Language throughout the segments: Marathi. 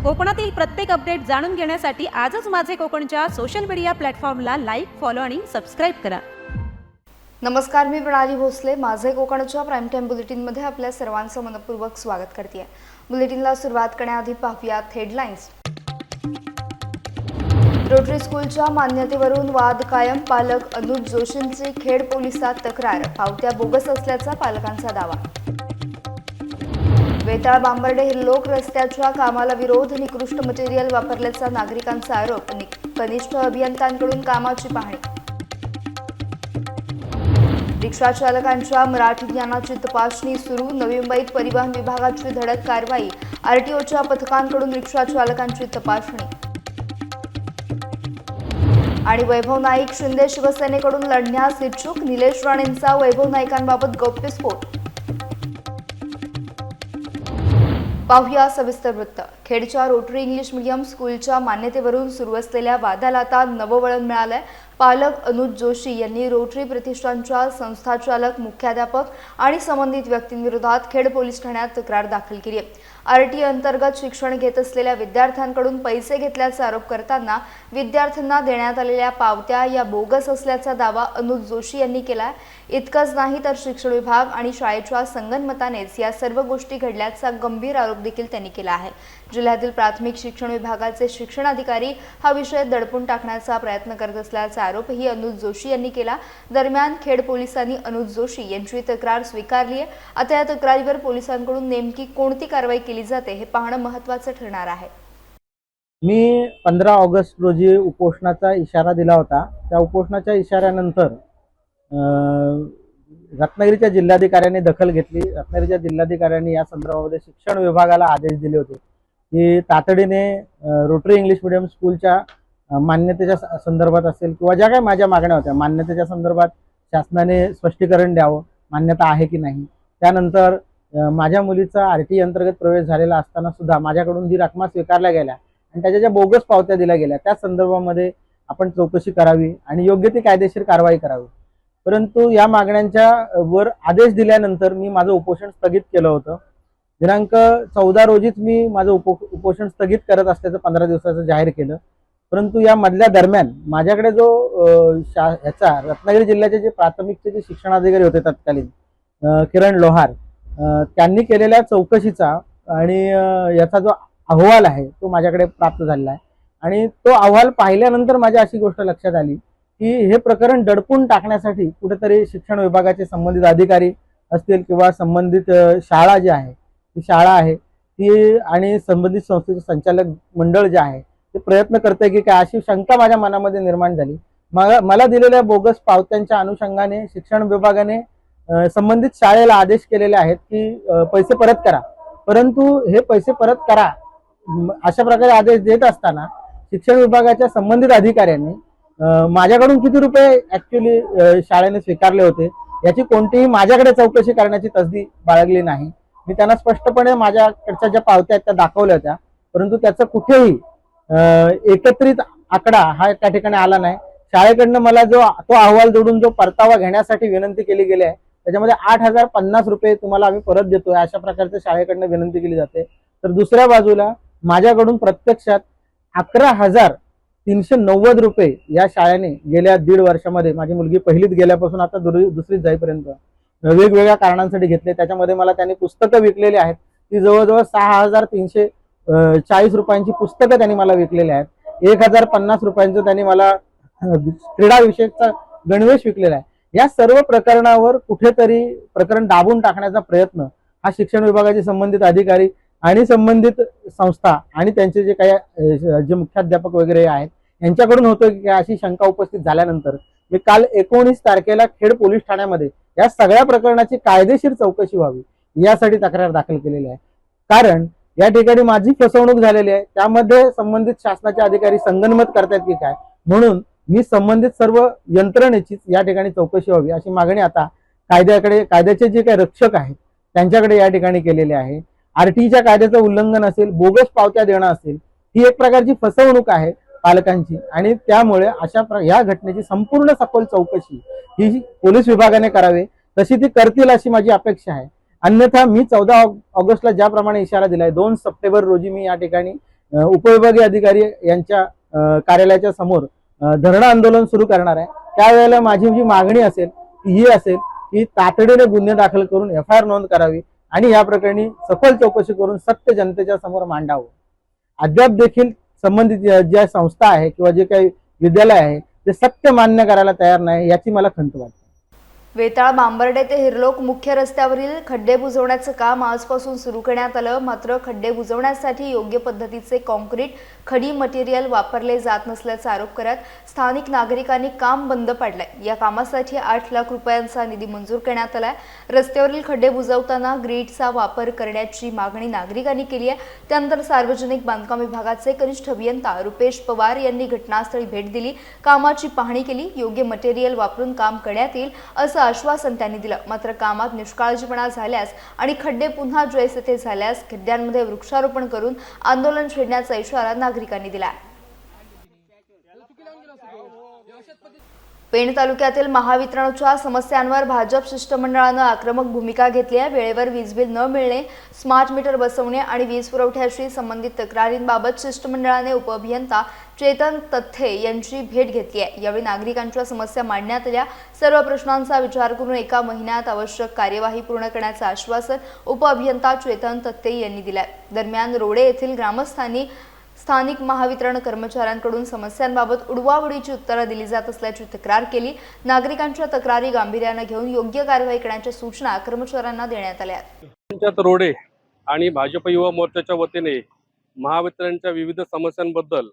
कोकणातील प्रत्येक अपडेट जाणून घेण्यासाठी आजच माझे कोकणच्या सोशल मीडिया प्लॅटफॉर्मला लाईक, फॉलो आणि सबस्क्राईब करा। नमस्कार, मी प्रणाली भोसले। माझे कोकणच्या प्राईम टाइम बुलेटिनमध्ये आपल्या सर्वांचं मनपूर्वक स्वागत करते। बुलेटिनला सुरुवात करण्याआधी पाहूयात हेडलाईन्स। रोटरी स्कूलच्या मान्यतेवरून वाद कायम। पालक अनुज जोशींची खेड पोलिसात तक्रार। पावत्या बोगस असल्याचा पालकांचा दावा। वेताळ बांबर्डे हिरलोक रस्त्याच्या कामाला विरोध। निकृष्ट मटेरियल वापरल्याचा नागरिकांचा आरोप। कनिष्ठ अभियंत्यांकडून कामाची पाहणी। रिक्षा चालकांच्या मराठी ज्ञानाची तपासणी सुरू। नवी मुंबईत परिवहन विभागाची धडक कारवाई। आरटीओच्या पथकांकडून रिक्षा चालकांची तपासणी। आणि वैभव नाईक शिंदे शिवसेनेकडून लढण्यास इच्छुक। निलेश राणेंचा वैभव नाईकांबाबत गौप्यस्फोट। पाहूया सविस्तर वृत्त। खेडच्या रोटरी इंग्लिश मीडियम स्कूलच्या मान्यतेवरून सुरू असलेल्या वादाला आता नववळण मिळालंय। पालक अनुज जोशी यांनी रोटरी प्रतिष्ठानच्या संस्थाचालक, मुख्याध्यापक आणि संबंधित व्यक्तींविरोधात खेड पोलीस ठाण्यात तक्रार दाखल केली आहे। आरटी अंतर्गत शिक्षण घेत असलेल्या विद्यार्थ्यांकडून पैसे घेतल्याचा आरोप करताना विद्यार्थ्यांना देण्यात आलेल्या पावत्या या बोगस असल्याचा दावा अनुज जोशी यांनी केला। इतकंच नाही तर शिक्षण विभाग आणि शाळेच्या संगनमतानेच या सर्व गोष्टी घडल्याचा गंभीर आरोप देखील त्यांनी केला आहे। जिल्ह्यातील प्राथमिक शिक्षण विभागाचे शिक्षण अधिकारी हा विषय दडपून टाकण्याचा प्रयत्न करत असल्याचा आरोपही अनुज जोशी यांनी केला। दरम्यान खेड पोलिसांनी अनुज जोशी यांची तक्रार स्वीकारली आहे। आता या तक्रारीवर पोलिसांकडून नेमकी कोणती कारवाई केली जाते हे पाहणं महत्त्वाचं ठरणार आहे। मी 15 ऑगस्ट रोजी उपोषणाचा इशारा दिला होता। त्या उपोषणाच्या इशाऱ्यानंतर रत्नागिरीच्या जिल्हाधिकाऱ्यांनी दखल घेतली। रत्नागिरीच्या जिल्हाधिकाऱ्यांनी या संदर्भामध्ये शिक्षण विभागाला आदेश दिले होते की तातडीने रोटरी इंग्लिश मीडियम स्कूलच्या मान्यतेच्या संदर्भात असेल किंवा ज्या काही माझ्या मागण्या होत्या मान्यतेच्या संदर्भात शासनाने स्पष्टीकरण द्यावं, मान्यता आहे की नाही। त्यानंतर माझ्या मुलीचा आरटी अंतर्गत प्रवेश झालेला असताना सुद्धा माझ्याकडून जी रकमा स्वीकारल्या गेल्या आणि त्याच्या ज्या बोगस पावत्या दिल्या गेल्या त्या संदर्भामध्ये आपण चौकशी करावी आणि योग्य ती कायदेशीर कारवाई करावी। परंतु या मागण्यांच्या वर आदेश दिल्यानंतर मी माझं उपोषण स्थगित केलं होतं। दिनांक 14 रोजीच मी माझं उपोषण स्थगित करत असल्याचं 15 दिवसाचं जाहीर केलं। परंतु या मधल्या दरम्यान माझ्याकडे जो ह्याचा रत्नागिरी जिल्ह्याचे जे प्राथमिकचे जे शिक्षणाधिकारी होते तत्कालीन किरण लोहार, त्यांनी केलेल्या चौकशीचा आणि याचा जो अहवाल आहे तो माझ्याकडे प्राप्त झालेला आहे। आणि तो अहवाल पाहिल्यानंतर माझ्या अशी गोष्ट लक्षात आली की हे प्रकरण दडपून टाकण्यासाठी कुठेतरी शिक्षण विभागाचे संबंधित अधिकारी असतील किंवा संबंधित शाळा जी आहे ती शाळा आहे ती आणि संबंधित संस्थेचे संचालक मंडळ जे आहे ते प्रयत्न करते की काय, अशी शंका माझ्या मनामध्ये निर्माण झाली। मला दिलेल्या बोगस पावत्यांच्या अनुषंगाने शिक्षण विभागाने संबंधित शाळेला आदेश केलेले आहेत की पैसे परत करा। परंतु हे पैसे परत करा अशा प्रकारे आदेश देत असताना शिक्षण विभागाच्या संबंधित अधिकाऱ्यांनी माझ्याकडून किती रुपये ऍक्च्युअली शाळेने स्वीकारले होते याची कोणतीही माझ्याकडे चौकशी करण्याची तसदी बाळगली नाही। मी त्यांना स्पष्टपणे माझ्याकडच्या ज्या पावत्या आहेत त्या दाखवल्या होत्या, परंतु त्याचं कुठेही एकत्रित आकडा हा त्या ठिकाणी आला नाही। शाळेकडनं मला तो अहवाल जोडून जो परतावा घेण्यासाठी विनंती केली गेली आहे त्याच्यामध्ये 8,050 रुपये तुम्हाला आम्ही परत देतोय अशा प्रकारचं शाळेकडनं विनंती केली जाते। तर दुसऱ्या बाजूला माझ्याकडून प्रत्यक्षात 11,390 रुपये या शाळेने गेल्या 1.5 वर्षामध्ये, माझी मुलगी पहिलीत गेल्यापासून आता दुसरीत जाईपर्यंत वेगवेगळ्या कारणांसाठी घेतले। त्याच्यामध्ये मला त्यांनी पुस्तकं विकलेली आहेत, ती जवळजवळ 6,340 रुपयांची पुस्तकं त्यांनी मला विकलेली आहेत। 1,050 रुपयांचं त्यांनी मला क्रीडा विषयकचा गणवेश विकलेला आहे। या सर्व प्रकरणावर कुठेतरी प्रकरण दाबून टाकण्याचा प्रयत्न हा शिक्षण विभागाचे संबंधित अधिकारी आणि संबंधित संस्था आणि त्यांचे जे काही जे मुख्याध्यापक वगैरे आहेत यांच्याकडून होतं की अशी शंका उपस्थित झाल्यानंतर मी काल 19 तारखेला खेड पोलीस ठाण्यामध्ये या सगळ्या प्रकरणाची कायदेशीर चौकशी व्हावी यासाठी तक्रार दाखल केलेली आहे। कारण या ठिकाणी माझी फसवणूक झालेली आहे, त्यामध्ये संबंधित शासनाचे अधिकारी संगनमत करतात की काय, म्हणून मी संबंधित सर्व यंत्रणेची या ठिकाणी चौकशी व्हावी अशी मागणी आता कायद्याचे जे काही रक्षक आहेत त्यांच्याकडे या ठिकाणी केलेले आहे। आरटीच्या कायद्याचं उल्लंघन असेल, बोगस पावत्या देणं असेल, ही एक प्रकारची फसवणूक आहे पालकांची आणि त्यामुळे या घटनेची संपूर्ण सखोल चौकशी ही पोलीस विभागाने करावी, तशी ती करतील अशी माझी अपेक्षा आहे। अन्यथा मी 14 ऑगस्टला ज्याप्रमाणे इशारा दिलाय 2 सप्टेंबर रोजी मी या ठिकाणी उपविभागीय अधिकारी यांच्या कार्यालयाच्या समोर धरणं आंदोलन सुरू करणार आहे। त्यावेळेला माझी जी मागणी असेल ती ही असेल की तातडीने गुन्हे दाखल करून FIR नोंद करावी आणि या प्रकरणी सखोल चौकशी करून सत्य जनतेच्या समोर मांडावं। अद्याप देखील संबंधित ज्या संस्था आहे किंवा जे काही विद्यालय आहे ते सत्य मान्य करायला तयार नाही, याची मला खंत वाटते। वेताळ बांबर्डे ते हिरलोक मुख्य रस्त्यावरील खड्डे बुजवण्याचं काम आजपासून सुरू करण्यात आलं। मात्र खड्डे बुजवण्यासाठी योग्य पद्धतीचे कॉन्क्रीट खडी मटेरियल वापरले जात नसल्याचा आरोप करत स्थानिक नागरिकांनी काम बंद पाडलंय। या कामासाठी 8 लाख रुपयांचा निधी मंजूर करण्यात आलाय। रस्त्यावरील खड्डे बुजवताना ग्रीडचा वापर करण्याची मागणी नागरिकांनी केली आहे। त्यानंतर सार्वजनिक बांधकाम विभागाचे कनिष्ठ अभियंता रुपेश पवार यांनी घटनास्थळी भेट दिली, कामाची पाहणी केली, योग्य मटेरियल वापरून काम करण्यात येईल असं आश्वासन त्यांनी दिलं। मात्र कामात निष्काळजीपणा झाल्यास आणि खड्डे पुन्हा जैसे थे झाल्यास खड्ड्यांमध्ये वृक्षारोपण करून आंदोलन छेडण्याचा इशारा नागरिकांनी दिला। पेण तालुक्यातील महावितरणच्या समस्यांवर भाजप शिष्टमंडळानं आक्रमक भूमिका घेतली आहे। वेळेवर वीज बिल न मिळणे, स्मार्ट मीटर बसवणे आणि वीज पुरवठ्याशी संबंधित तक्रारींबाबत शिष्टमंडळाने उपअभियंता चेतन तथ्थे यांची भेट घेतली आहे। यावेळी नागरिकांच्या समस्या मांडण्यात आल्या। सर्व प्रश्नांचा विचार करून एका महिन्यात आवश्यक कार्यवाही पूर्ण करण्याचं आश्वासन उपअभियंता चेतन तथ्थे यांनी दिलं आहे। दरम्यान रोडे येथील ग्रामस्थांनी स्थानिक महावितरण कर्मचाऱ्यांकडून समस्यांबाबत उडवाउडीची उत्तरं दिली जात असल्याची तक्रार केली। नागरिकांच्या तक्रारी गांभीर्याने घेऊन योग्य कारवाई करण्याच्या सूचना कर्मचाऱ्यांना देण्यात आल्या। पंचायत रोडे आणि भाजप युवा मोर्चाच्या वतीने महावितरणच्या विविध समस्यांबद्दल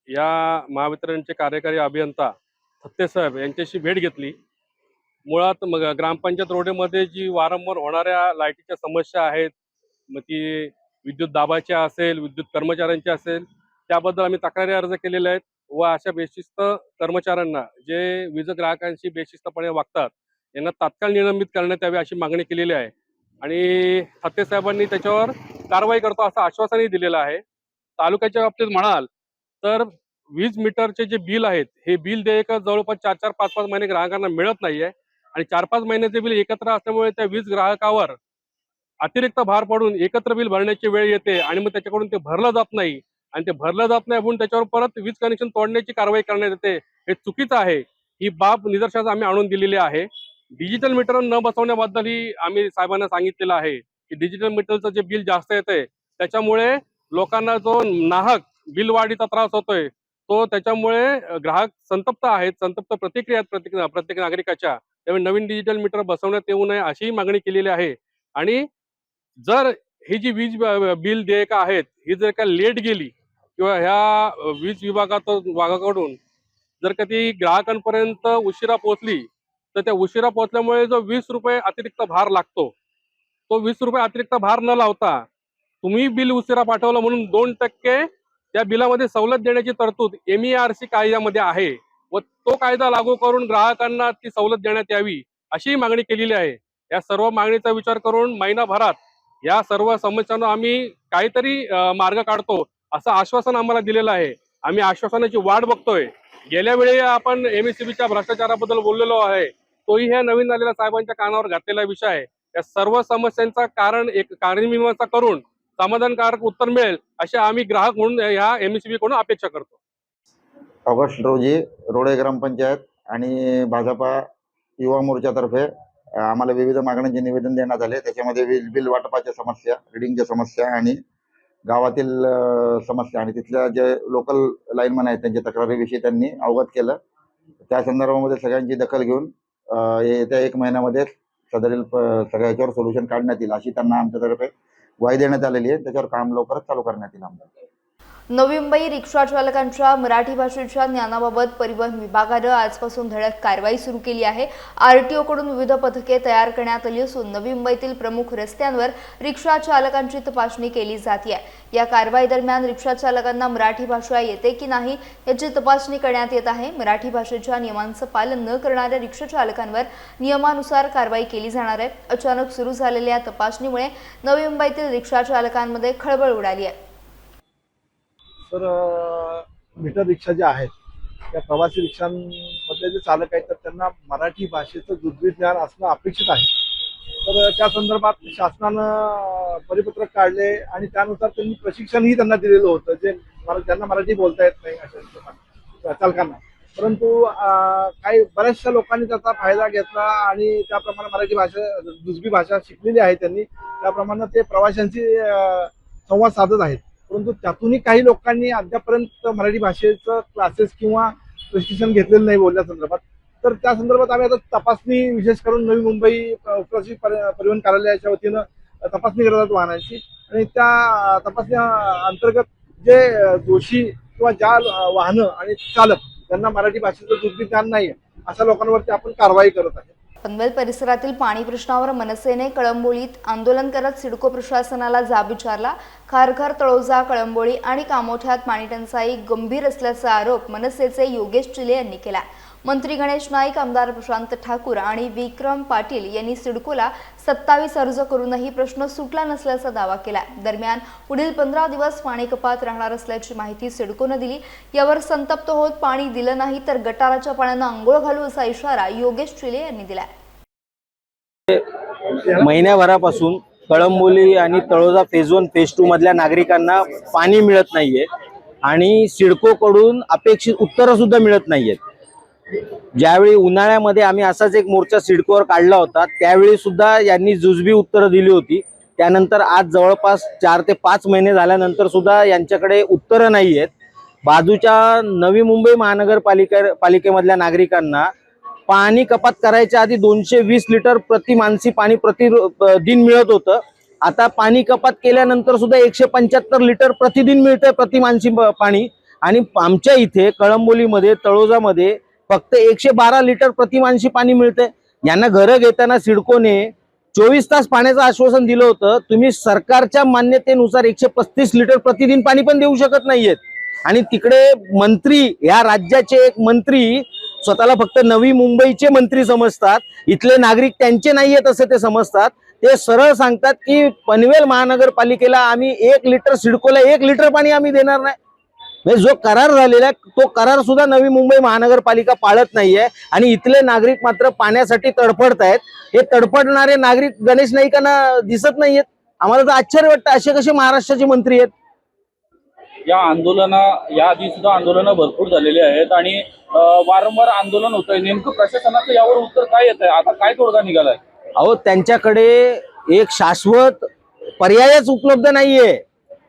या महावितरणचे कार्यकारी अभियंता थत्ते साहेब यांच्याशी भेट घेतली। मुळात ग्रामपंचायत रोडेमध्ये जी वारंवार होणाऱ्या लाईटीच्या समस्या आहेत, मग ती विद्युत दाबाच्या असेल, विद्युत कर्मचाऱ्यांच्या असेल, त्याबद्दल आम्ही तक्रारी अर्ज केलेले आहेत व अशा बेशिस्त कर्मचाऱ्यांना जे वीज ग्राहकांशी बेशिस्तपणे वागतात यांना तात्काळ निलंबित करण्यात यावे अशी मागणी केलेली आहे आणि थत्ते साहेबांनी त्याच्यावर कारवाई करतो असं आश्वासनही दिलेलं आहे। तालुक्याच्या बाबतीत म्हणाल तर वीज मीटरचे जे बिल आहेत हे बिल देयक जवळपास 4-4, 5-5 महिने ग्राहकांना मिळत नाहीये आणि 4-5 महिन्याचे बिल एकत्र असल्यामुळे त्या वीज ग्राहकावर अतिरिक्त भार पडून एकत्र बिल भरण्याची वेळ येते आणि मग त्याच्याकडून ते भरलं जात नाही आणि ते भरलं जात नाही म्हणून त्याच्यावर परत वीज कनेक्शन तोडण्याची कारवाई करण्यात येते। हे चुकीचं आहे। ही बाब निदर्शनास आम्ही आणून दिलेली आहे। डिजिटल मीटर न बसवण्याबद्दलही आम्ही साहेबांना सांगितलेलं आहे की डिजिटल मीटरचं जे बिल जास्त येतंय त्याच्यामुळे लोकांना जो नाहक बिल वाढीचा त्रास होतोय तो त्याच्यामुळे ग्राहक संतप्त आहेत, संतप्त प्रतिक्रिया आहेत प्रत्येक नागरिकाच्या। त्यामुळे नवीन डिजिटल मीटर बसवण्यात येऊ नये अशीही मागणी केलेली आहे आणि जर ही जी वीज बिल देयक आहेत ही जर का लेट गेली किंवा ह्या वीज विभागाकडून जर का ती ग्राहकांपर्यंत उशिरा पोहोचली तर त्या उशिरा पोहोचल्यामुळे जो 20 रुपये अतिरिक्त भार लागतो तो 20 रुपये अतिरिक्त भार न लावता तुम्ही बिल उशिरा पाठवलं म्हणून 2% त्या बिलामध्ये सवलत देण्याची तरतूद MERC कायद्यामध्ये आहे व तो कायदा लागू करून ग्राहकांना ती सवलत देण्यात यावी अशी मागणी केलेली आहे। या सर्व मागणीचा विचार करून महिनाभरात या सर्व समस्यांना आम्ही काहीतरी मार्ग काढतो असं आश्वासन आम्हाला दिलेलं आहे। आम्ही आश्वासनाची वाट बघतोय। गेल्या वेळी आपण MSEBच्या भ्रष्टाचाराबद्दल बोललेलो आहे, तोही ह्या नवीन आलेल्या साहेबांच्या कानावर घातलेला विषय आहे। या सर्व समस्यांचा कार्यमीमांसा करून समाधानकारक उत्तर मिळेल अशा आम्ही ग्राहक म्हणून ह्या MSEB कडून अपेक्षा करतो। ऑगस्ट रोजी रोडे ग्रामपंचायत आणि भाजपा युवा मोर्चातर्फे आम्हाला विविध मागण्यांचे निवेदन देण्यात आले। त्याच्यामध्ये वीज बिल वाटपाच्या समस्या, रिडिंगच्या समस्या आणि गावातील समस्या आणि तिथल्या जे लोकल लाईनमन आहेत त्यांच्या तक्रारीविषयी त्यांनी अवगत केलं। त्या संदर्भामध्ये सगळ्यांची दखल घेऊन येत्या 1 महिन्यामध्ये सदरील सगळ्या याच्यावर सोल्युशन काढण्यात येईल अशी त्यांना आमच्यातर्फे ग्वाही देण्यात आलेली आहे। त्याच्यावर काम लवकरच चालू करण्यात येईल। आमदार नवी मुंबई रिक्षा चालकांच्या मराठी भाषेच्या ज्ञानाबाबत परिवहन विभागाने आजपासून धडक कारवाई सुरू केली आहे। RTO कडून विविध पथके तयार करण्यात आली असून नवी मुंबईतील प्रमुख रस्त्यांवर रिक्षा चालकांची तपासणी केली जाते। या कारवाई दरम्यान रिक्षा चालकांना मराठी भाषा येते की नाही याची तपासणी करण्यात येत आहे। मराठी भाषेच्या नियमांचं पालन न करणाऱ्या रिक्षा चालकांवर नियमानुसार कारवाई केली जाणार आहे। अचानक सुरू झालेल्या तपासणीमुळे नवी मुंबईतील रिक्षा चालकांमध्ये खळबळ उडाली आहे। तर मीटर रिक्षा ज्या आहेत त्या प्रवासी रिक्षांमधले जे चालक आहेत तर त्यांना मराठी भाषेचं दुर्बीण ज्ञान असणं अपेक्षित आहे। तर त्या संदर्भात शासनानं परिपत्रक काढले आणि त्यानुसार त्यांनी प्रशिक्षणही त्यांना दिलेलं होतं, जे ज्यांना मराठी बोलता येत नाही अशा लोकांना, चालकांना. परंतु काही बऱ्याचशा लोकांनी त्याचा फायदा घेतला आणि त्याप्रमाणे मराठी भाषा, दुसरी भाषा शिकलेली आहे त्यांनी, त्याप्रमाणे ते प्रवाशांशी संवाद साधत आहेत. परंतु त्यातूनही काही लोकांनी अद्यापर्यंत मराठी भाषेचं क्लासेस किंवा प्रशिक्षण घेतलेलं नाही बोलल्या संदर्भात. तर त्या संदर्भात आम्ही आता तपासणी विशेष करून नवी मुंबई परिवहन कार्यालयाच्या वतीनं तपासणी करत आहोत वाहनांची, आणि त्या तपासणी अंतर्गत जे दोषी किंवा ज्या वाहनं आणि चालक ज्यांना मराठी भाषेचं दुर्बी ज्ञान नाही अशा लोकांवरती आपण कारवाई करत आहे. पनवेल परिसरातील पाणी प्रश्नावर मनसेने कळंबोलीत आंदोलन करत सिडको प्रशासनाला जाब विचारला. खारघर, तळोजा, कळंबोली आणि कामोठ्यात पाणी टंचाई गंभीर असल्याचा आरोप मनसेचे योगेश चिले यांनी केला. मंत्री गणेश नाईक, आमदार प्रशांत ठाकूर आणि विक्रम पाटील यांनी सिडकोला 27 अर्ज करूनही प्रश्न सुटला नसल्याचा दावा केला. दरम्यान पुढील 15 दिवस पाणी कपात राहणार असल्याची माहिती सिडकोनं दिली. यावर संतप्त होत पाणी दिलं नाही तर गटाराच्या पाण्यानं आंघोळ घालू असा इशारा योगेश चिले यांनी दिला. महिन्याभरापासून कळंबोली आणि तळोजा फेज 1 फेज 2 मधल्या नागरिकांना पाणी मिळत नाहीये आणि सिडको कडून अपेक्षित उत्तरं सुद्धा मिळत नाहीयेत. ज्यावेळी उन्हाळ्यामध्ये आम्ही असाच एक मोर्चा सिडकोवर काढला होता, त्यावेळी सुद्धा यांनी जुजबी उत्तरं दिली होती. त्यानंतर आज जवळपास 4 ते 5 महिने झाल्यानंतर सुद्धा यांच्याकडे उत्तरं नाही आहेत. बाजूच्या नवी मुंबई महानगरपालिकेमधल्या नागरिकांना पाणी कपात करायच्या आधी 220 लिटर प्रति माणसी पाणी प्रतिदिन मिळत होतं. आता पाणी कपात केल्यानंतर सुद्धा 175 लिटर प्रतिदिन मिळतंय प्रति माणसी पाणी. आणि आमच्या इथे कळंबोलीमध्ये, तळोजामध्ये फक्त 112 लिटर प्रति माणसी पाणी मिळतंय. यांना घरं घेताना सिडकोने 24 तास पाण्याचं आश्वासन दिलं होतं. तुम्ही सरकारच्या मान्यतेनुसार 135 लिटर प्रतिदिन पाणी पण देऊ शकत नाहीयेत. आणि तिकडे मंत्री, या राज्याचे एक मंत्री स्वतःला फक्त नवी मुंबईचे मंत्री समजतात, इथले नागरिक त्यांचे नाहीयेत असे ते समजतात. ते सरळ सांगतात की पनवेल महानगरपालिकेला आम्ही 1 लिटर, सिडकोला 1 लिटर पाणी आम्ही देणार नाही. म्हणजे जो करार झालेला आहे तो करार सुद्धा नवी मुंबई महानगरपालिका पाळत नाहीये आणि इथले नागरिक मात्र पाण्यासाठी तडफडत आहेत. हे तडफडणारे नागरिक गणेश नाईकांना दिसत नाहीयेत. आम्हाला तर आश्चर्य वाटतं, असे कसे महाराष्ट्राचे मंत्री आहेत. या आधी सुद्धा आंदोलनं भरपूर झालेली आहेत आणि वारंवार आंदोलन होत आहे. नेमकं प्रशासनाचं यावर उत्तर काय येत आहे? आता काय तोडगा निघालाय? अहो, त्यांच्याकडे एक शाश्वत पर्यायच उपलब्ध नाहीये.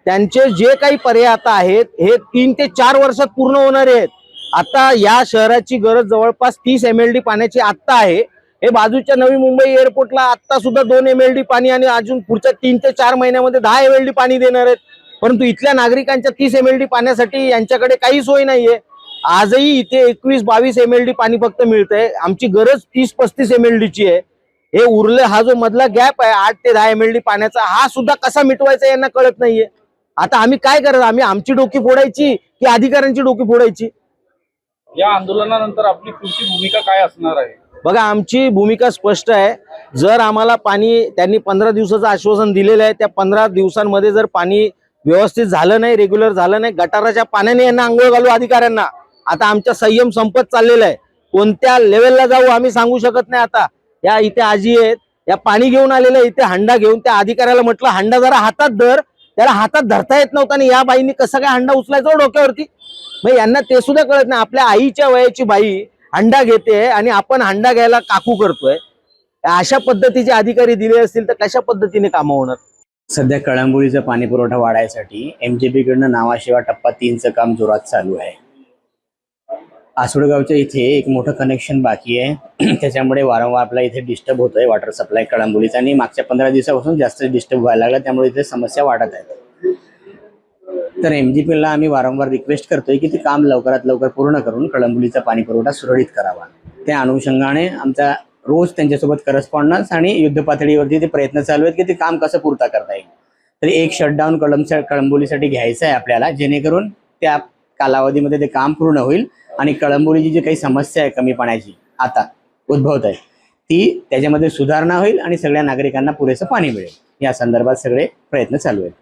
त्यांचे जे काही पर्याय आता आहेत हे 3 ते 4 वर्षात पूर्ण होणार आहेत. आता या शहराची गरज जवळपास 30 MLD पाण्याची आत्ता आहे. हे बाजूच्या नवी मुंबई एअरपोर्टला आत्ता सुद्धा 2 MLD पाणी आणि अजून पुढच्या 3 ते 4 महिन्यामध्ये 10 MLD पाणी देणार आहेत. परंतु इथल्या नागरिकांच्या 30 MLD पाण्यासाठी यांच्याकडे काही सोय नाहीये. आजही इथे 21-22 MLD पाणी फक्त मिळतंय. आमची गरज 30-35 MLD ची आहे. हे उरले, हा जो मधला गॅप आहे 8 ते 10 MLD पाण्याचा, हा सुद्धा कसा मिटवायचा यांना कळत नाहीये. आता आम्ही काय करायचं? आम्ही आमची डोकी फोडायची की अधिकाऱ्यांची डोकी फोडायची? या आंदोलनानंतर आपली पुढची भूमिका काय असणार आहे? बघा, आमची भूमिका स्पष्ट आहे. जर आम्हाला पाणी, त्यांनी 15 दिवसाचं आश्वासन दिलेलं आहे, त्या 15 दिवसांमध्ये जर पाणी व्यवस्थित झालं नाही, रेग्युलर झालं नाही, गटाराच्या पाण्याने यांना आंघोळ घालू अधिकाऱ्यांना. आता आमचा संयम संपत चाललेला आहे. कोणत्या लेवलला जाऊ आम्ही सांगू शकत नाही. आता या इथे आजी आहेत, या पाणी घेऊन आलेल्या इथे हंडा घेऊन, त्या अधिकाऱ्याला म्हटलं हंडा जरा हातात धर, त्याला हातात धरता येत नव्हता आणि या बाईंनी कसं काय हंडा उचलायचा डोक्यावरती? मग यांना ते सुद्धा कळत नाही. आपल्या आईच्या वयाची बाई हंडा घेते आणि आपण हंडा घ्यायला काकू करतोय. अशा पद्धतीचे अधिकारी दिले असतील तर कशा पद्धतीने कामं होणार? सध्या कळंबोलीचा पाणी पुरवठा वाढायसाठी MJP कडनं नावाशिवा टप्पा 3चं काम जोरात चालू आहे. आसोडगावच्या इथे एक मोठं कनेक्शन बाकी आहे, त्याच्यामुळे वारंवार आपला इथे डिस्टर्ब होतोय वॉटर सप्लाय कळंबोलीचा, आणि मागच्या 15 दिवसापासून जास्त डिस्टर्ब व्हायला लागला, त्यामुळे इथे समस्या वाढत आहेत. तर MJPला आम्ही वारंवार रिक्वेस्ट करतोय की ते काम लवकरात लवकर पूर्ण करून कळंबोलीचा पाणी पुरवठा सुरळीत करावा. त्या अनुषंगाने आमचा रोज त्यांच्यासोबत करस्पॉन्डन्स आणि युद्ध पातळीवरती ते प्रयत्न चालू आहेत की ते काम कसं पूर्ता करता येईल. तर एक शटडाऊन कळंबोलीसाठी घ्यायचं आहे आपल्याला, जेणेकरून त्या कालावधीमध्ये ते काम पूर्ण होईल आणि कळंबोलीची जी काही समस्या आहे कमी पाण्याची आता उद्भवत आहे ती त्याच्यामध्ये सुधारणा होईल आणि सगळ्या नागरिकांना पुरेसं पाणी मिळेल. या संदर्भात सगळे प्रयत्न चालू आहेत.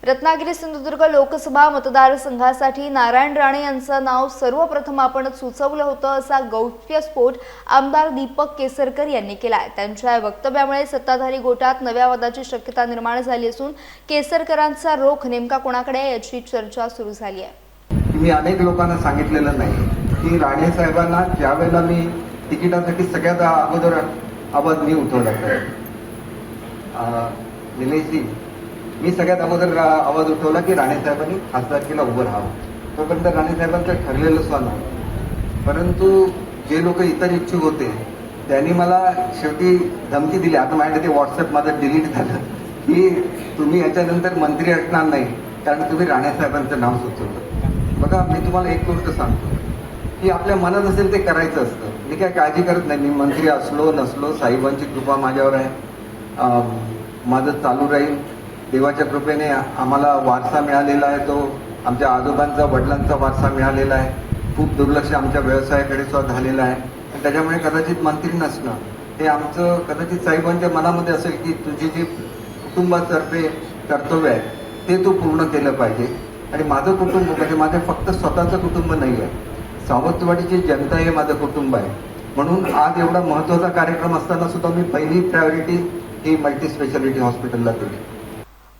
रत्नागिरी सिंधुदुर्ग लोकसभा मतदारसंघासाठी नारायण राणे यांचं नाव सर्वप्रथम आपणच सुचवलं होतं असा गौप्यस्फोट आमदार दीपक केसरकर यांनी केलाय. त्यांच्या वक्तव्यामुळे सत्ताधारी गोटात नव्या वादाची शक्यता निर्माण झाली असून केसरकरांचा रोख नेमका कोणाकडे आहे याची चर्चा सुरू झाली आहे. मी अनेक लोकांना सांगितलेलं नाही की राणे साहेबांना ज्या वेळेला मी तिकिटासाठी सगळ्यात अगोदर आवाज मी उठवला निलेशजी, मी सगळ्यात अगोदर आवाज उठवला की राणे साहेबांनी खासदारकीला उभं राहावं. तोपर्यंत राणे साहेबांचं ठरलेलं सुद्धा नव्हतं. परंतु जे लोक इतर इच्छुक होते त्यांनी मला शेवटी धमकी दिली. आता माझ्याकडे ते व्हॉट्सअप माझं डिलीट झालं की तुम्ही याच्यानंतर मंत्री असणार नाही कारण तुम्ही राणे साहेबांचं नाव सुचवलं. बघा, मी तुम्हाला एक गोष्ट सांगतो की आपल्या मनात असेल ते करायचं असतं. मी काय काळजी करत नाही. मी मंत्री असलो नसलो साहेबांची कृपा माझ्यावर आहे. माझं चालू राहील. देवाच्या कृपेने आम्हाला वारसा मिळालेला आहे. तो आमच्या आजोबांचा वडिलांचा वारसा मिळालेला आहे. खूप दुर्लक्ष आमच्या व्यवसायाकडे सुद्धा झालेलं आहे. त्याच्यामुळे कदाचित मंत्री नसणं हे आमचं कदाचित साहेबांच्या मनामध्ये असेल की तुझी जी कुटुंबातर्फे कर्तव्य आहे ते तू पूर्ण केलं पाहिजे. आणि माझं कुटुंब म्हणजे माझं फक्त स्वतःचं कुटुंब नाही आहे, सावंतवाडीची जनता हे माझं कुटुंब आहे. म्हणून आज एवढा महत्त्वाचा कार्यक्रम असताना सुद्धा मी पहिली प्रायोरिटी ही मल्टी स्पेशालिटी हॉस्पिटलला दिली.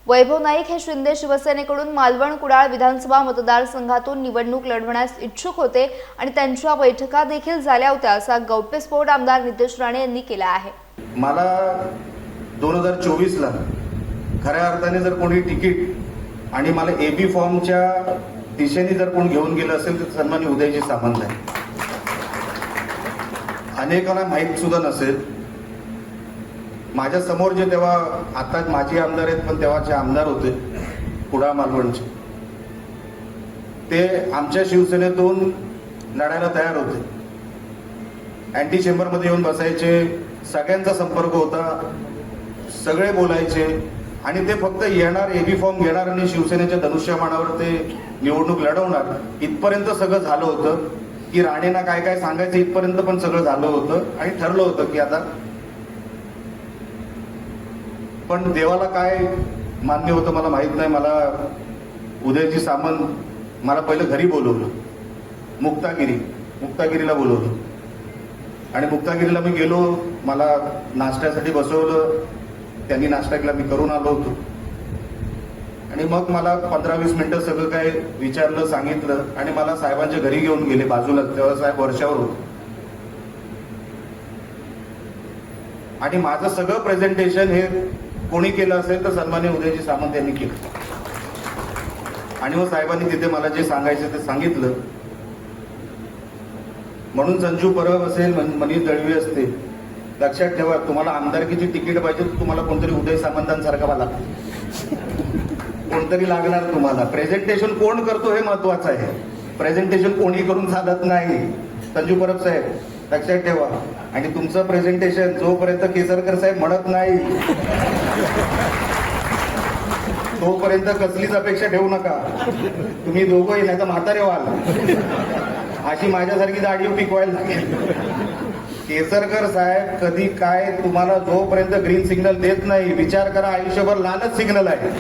वैभव नाईक हे शिंदे शिवसेनेकडून मालवण कुडाळ विधानसभा मतदारसंघातून निवडणूक लढवण्यास इच्छुक होते आणि त्यांच्या बैठका देखील झाल्या होत्या असा गौप्यस्फोट आमदार नितेश राणे यांनी केला आहे. मला 2024ला खऱ्या अर्थाने जर कोणी तिकीट आणि मला AB फॉर्मच्या दिशेने जर कोण घेऊन गेलं असेल तर सन्माननीय उदयजी सामंत आहे. अनेकांना माहीत सुद्धा नसेल, माझ्या समोर जे तेव्हा आता माजी आमदार आहेत पण तेव्हाचे आमदार होते कुडाळ मालवणचे, ते आमच्या शिवसेनेतून लढायला तयार होते. अँटी चेंबरमध्ये येऊन बसायचे, सगळ्यांचा संपर्क होता, सगळे बोलायचे आणि ते फक्त येणार AB फॉर्म घेणार आणि शिवसेनेच्या धनुष्यमानावर ते निवडणूक लढवणार इथपर्यंत सगळं झालं होतं. की राणेंना काय काय सांगायचं इथपर्यंत पण सगळं झालं होतं आणि ठरलं होतं की आता. पण देवाला काय मान्य होतं मला माहित नाही. मला उदयजी सामंत मला पहिलं घरी बोलवलं, मुक्तागिरीला बोलवलं आणि मुक्तागिरीला मी गेलो. मला नाश्त्यासाठी बसवलं, त्यांनी नाश्ता केला, मी करून आलो होतो आणि मग मला 15-20 मिनिटं सगळं काय विचारलं, सांगितलं आणि मला साहेबांच्या घरी घेऊन गेले बाजूला. तेव्हा साहेब वर्षावर होते आणि माझं सगळं प्रेझेंटेशन हे कोणी केलं असेल तर सन्माननीय उदयजी सामंत यांनी केलं. आणि मग साहेबांनी तिथे मला जे सांगायचं ते सांगितलं. म्हणून संजू परब असेल, मनीष दळवी असते, लक्षात ठेवा, तुम्हाला आमदारकीची तिकीट पाहिजे तर तुम्हाला कोणतरी उदय सामंतांसारखा मला कोणतरी लागणार. तुम्हाला प्रेझेंटेशन कोण करतो हे महत्वाचं आहे. प्रेझेंटेशन कोणी करून चालत नाही. संजू परब साहेब लक्षात ठेवा. आणि तुमचं प्रेझेंटेशन जोपर्यंत केसरकर साहेब म्हणत नाही तोपर्यंत कसलीच अपेक्षा ठेवू नका. तुम्ही दोघंही नाही तर म्हातारे व्हाल. अशी माझ्यासारखी दाढी पिकवायला लागेल. केसरकर साहेब कधी काय तुम्हाला जोपर्यंत ग्रीन सिग्नल देत नाही, विचार करा, आयुष्यभर लालच सिग्नल आहे.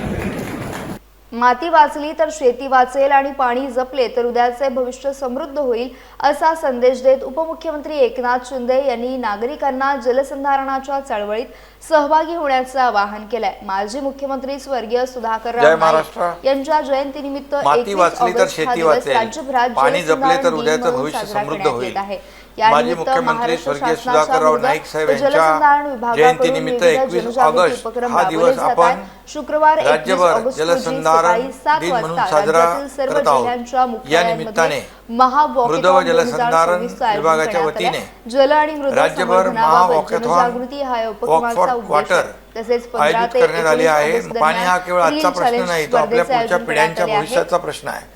माती वाचली तर शेती वाचेल आणि पाणी जपले तर उद्याचे भविष्य समृद्ध होईल असा संदेश देत उपमुख्यमंत्री एकनाथ शिंदे यांनी नागरिकांना जलसंधारणाच्या चळवळीत सहभागी होण्याचं आवाहन केलंय. माजी मुख्यमंत्री स्वर्गीय सुधाकरराव नाईक यांच्या जयंतीनिमित्त 21 ऑगस्ट हा दिवस राज्यभरात जलसंधारण दिन म्हणून साजरा करण्यात येत आहे. माजी मुख्यमंत्री स्वर्गीय सुधाकरराव नाईक साहेब यांच्या जयंतीनिमित्त 21 ऑगस्ट हा दिवस आपण शुक्रवार राज्यभर जलसंधारण दिन म्हणून साजरा करत आहोत. या निमित्ताने मृद व जलसंधारण विभागाच्या वतीने जल आणि मृदा राज्यभर महावॉकॅथॉन हा उपक्रमाचा वॉटर आयोजित करण्यात आले आहे. पाणी हा केवळ आजचा प्रश्न नाही, तो आपल्या पुढच्या पिढ्यांच्या भविष्याचा प्रश्न आहे.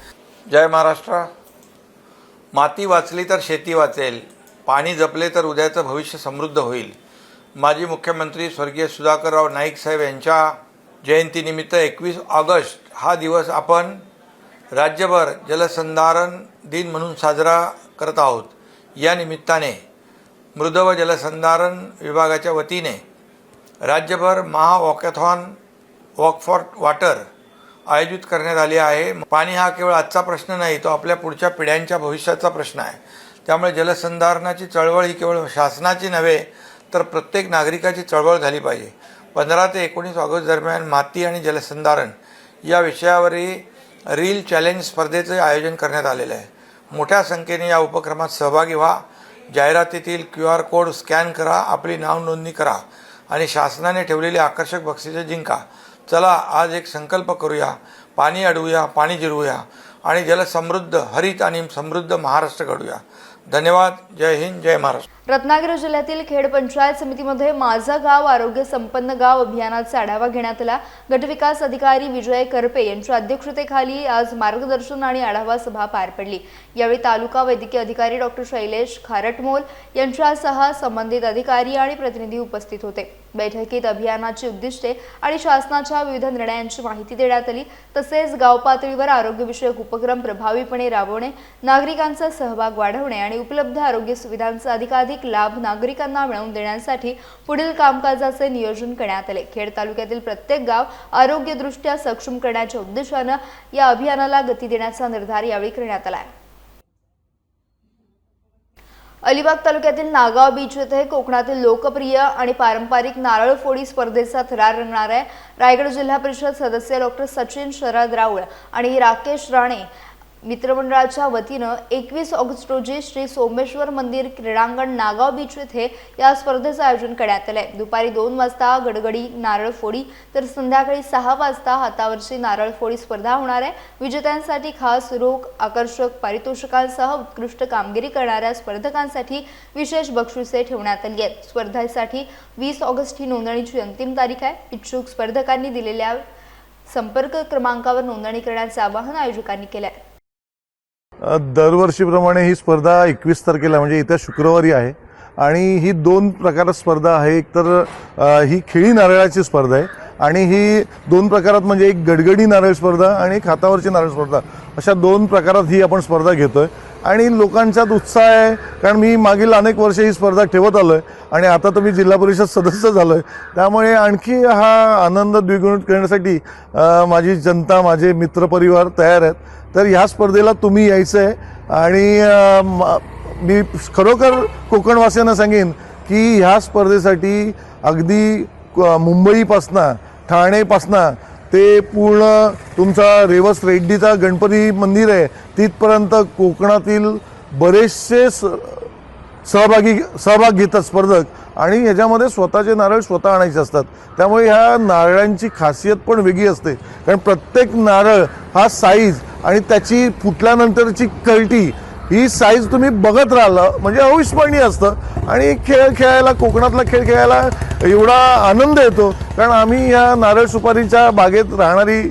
जय महाराष्ट्र. माती वाचली तर शेती वाचेल, पाणी जपले तर उद्याचं भविष्य समृद्ध होईल. माजी मुख्यमंत्री स्वर्गीय सुधाकरराव नाईक साहेब यांच्या जयंतीनिमित्त 21 ऑगस्ट हा दिवस आपण राज्यभर जलसंधारण दिन म्हणून साजरा करत आहोत. या निमित्ताने मृद व जलसंधारण विभागाच्या वतीने राज्यभर महावॉकॅथॉन वॉक फॉर वॉटर आयोजित करण्यात आली आहे. पाणी हा केवळ आजचा प्रश्न नाही, तो आपल्या पुढच्या पिढ्यांच्या भविष्याचा प्रश्न आहे. त्यामुळे जलसंधारणाची चळवळ ही केवळ शासनाची नव्हे तर प्रत्येक नागरिकाची चळवळ झाली पाहिजे. 15 ते 19 ऑगस्ट दरम्यान माती आणि जलसंधारण या विषयावरील रील चॅलेंज स्पर्धेचे आयोजन करण्यात आलेले आहे. मोठ्या संख्येने या उपक्रमात सहभागी व्हा. जाहिरातीतील QR कोड स्कॅन करा, आपली नाव नोंदणी करा आणि शासनाने ठेवलेली आकर्षक बक्षिसे जिंका. चला आज एक संकल्प करूया, पाणी अडवूया, पाणी जिरवूया आणि जलसमृद्ध, हरित आणि समृद्ध महाराष्ट्र घडूया. धन्यवाद. जय हिंद, जय महाराष्ट्र. रत्नागिरी जिल्ह्यातील खेड पंचायत समितीमध्ये माझं गाव आरोग्य संपन्न गाव अभियानाचा आढावा घेण्यात आला. गटविकास अधिकारी विजय करपे यांच्या अध्यक्षतेखाली आज मार्गदर्शन आणि आढावा सभा पार पडली. यावेळी तालुका वैद्यकीय अधिकारी डॉक्टर शैलेश खारटमोल यांच्यासह संबंधित अधिकारी आणि प्रतिनिधी उपस्थित होते. बैठकीत अभियानाची उद्दिष्टे आणि शासनाच्या विविध निर्णयांची माहिती देण्यात आली. तसेच गाव पातळीवर आरोग्यविषयक उपक्रम प्रभावीपणे राबवणे, नागरिकांचा सहभाग वाढवणे आणि उपलब्ध आरोग्य सुविधांचा अधिकाधिक लाभ नागरिकांना मिळवून देण्यासाठी पुढील कामकाजाचे नियोजन करण्यात आले. खेड तालुक्यातील प्रत्येक गाव आरोग्यदृष्ट्या सक्षम करण्याच्या उद्देशाने या अभियानाला गती देण्याचा निर्धार यावेळी करण्यात आला. अलिबाग तालुक्यातील नागाव बीच येथे कोकणातील लोकप्रिय आणि पारंपरिक नारळ फोडी स्पर्धेचा थरार रंगणार आहे. रायगड जिल्हा परिषद सदस्य डॉक्टर सचिन शरद राऊळ आणि राकेश राणे मित्रमंडळाच्या वतीनं 21 ऑगस्ट रोजी श्री सोमेश्वर मंदिर क्रीडांगण नागाव बीच येथे या स्पर्धेचं आयोजन करण्यात आले. दुपारी 2 वाजता गडगडी नारळ फोडी तर संध्याकाळी 6 वाजता हातावरची नारळ फोडी स्पर्धा होणार आहे. विजेत्यांसाठी खास रोख, आकर्षक पारितोषिकांसह उत्कृष्ट कामगिरी करणाऱ्या स्पर्धकांसाठी विशेष बक्षिसे ठेवण्यात आली आहेत. स्पर्धेसाठी 20 ऑगस्ट ही नोंदणीची अंतिम तारीख आहे. इच्छुक स्पर्धकांनी दिलेल्या संपर्क क्रमांकावर नोंदणी करण्याचे आवाहन आयोजकांनी केले आहे. दरवर्षीप्रमाणे ही स्पर्धा 21 तारखेला म्हणजे येत्या शुक्रवारी आहे आणि ही 2 प्रकारात स्पर्धा आहे. एक तर ही खेळी नारळाची स्पर्धा आहे आणि ही 2 प्रकारात म्हणजे एक गडगडी नारळ स्पर्धा आणि एक हातावरची नारळ स्पर्धा अशा 2 प्रकारात ही आपण स्पर्धा घेतोय आणि लोकांच्यात उत्साह आहे. कारण मी मागील अनेक वर्षे ही स्पर्धा ठेवत आलोय आणि आता तर मी जिल्हा परिषद सदस्य झालोय. त्यामुळे आणखी हा आनंद द्विगुणित करण्यासाठी माझी जनता, माझे मित्रपरिवार तयार आहेत. तर ह्या स्पर्धेला तुम्ही यायचं आहे आणि मी खरोखर कोकणवासियांना सांगेन की ह्या स्पर्धेसाठी अगदी मुंबईपासनं, ठाणेपासनं ते पूर्ण तुमचा रेवस रेड्डीचा गणपती मंदिर आहे तिथपर्यंत कोकणातील बरेचसे सहभाग घेतात स्पर्धक आणि ह्याच्यामध्ये स्वतःचे नारळ स्वतः आणायचे असतात. त्यामुळे ह्या नारळांची खासियत पण वेगळी असते. कारण प्रत्येक नारळ हा साईज आणि त्याची फुटल्यानंतरची कल्टी ही साईज तुम्ही बघत राहिलं म्हणजे अविस्मरणीय असतं. आणि खेळ खेळायला, कोकणातला खेळ खेळायला एवढा आनंद येतो कारण आम्ही या नारळ सुपारीच्या बागेत राहणारी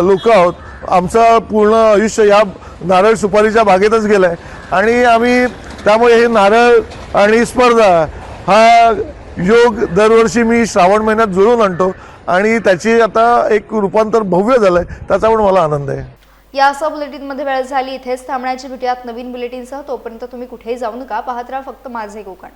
लोक आहोत. आमचं पूर्ण आयुष्य या नारळ सुपारीच्या बागेतच गेलं आहे आणि आम्ही त्यामुळे हे नारळ आणि स्पर्धा हा योग दरवर्षी मी श्रावण महिन्यात जुळवून आणतो आणि त्याची आता एक रूपांतर भव्य झालंय, त्याचा पण मला आनंद आहे. यासह बुलेटिनमध्ये वेळ झाली. इथेच थांबण्याची भेटूयात नवीन बुलेटिनसह. तोपर्यंत तुम्ही कुठेही जाऊ नका. पाहत राहा फक्त माझे कोकण.